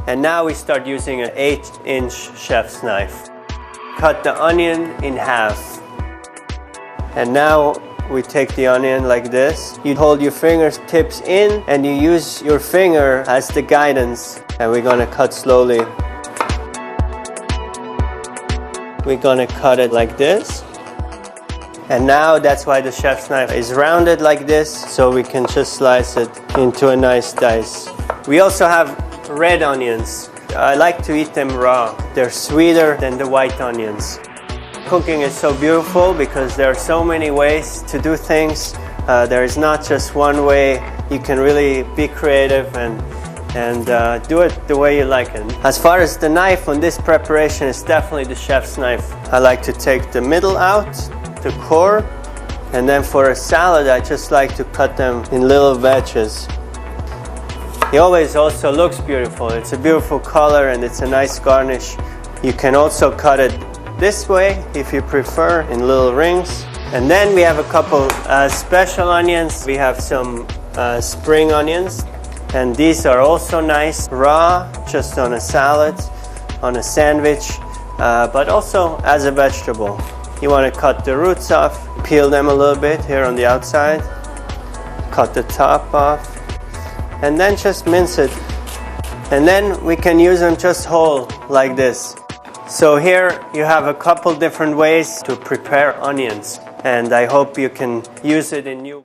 And now we start using an 8-inch chef's knife. Cut the onion in half. And now we take the onion like this. You hold your fingertips in and you use your finger as the guidance. And we're gonna cut slowly. We're gonna cut it like this. And now that's why the chef's knife is rounded like this, so we can just slice it into a nice dice. We also have red onions. I like to eat them raw. They're sweeter than the white onions. Cooking is so beautiful because there are so many ways to do things. There is not just one way. You can really be creative and do it the way you like it. As far as the knife on this preparation, is definitely the chef's knife. I like to take the middle out, the core, and then for a salad I just like to cut them in little wedges. It always also looks beautiful. It's a beautiful color and it's a nice garnish. You can also cut it this way if you prefer, in little rings. And then we have a couple special onions. We have some spring onions, and these are also nice raw, just on a salad, on a sandwich, but also as a vegetable. You want to cut the roots off, peel them a little bit here on the outside, cut the top off, and then just mince it. And then we can use them just whole like this. So here you have a couple different ways to prepare onions, and I hope you can use it in new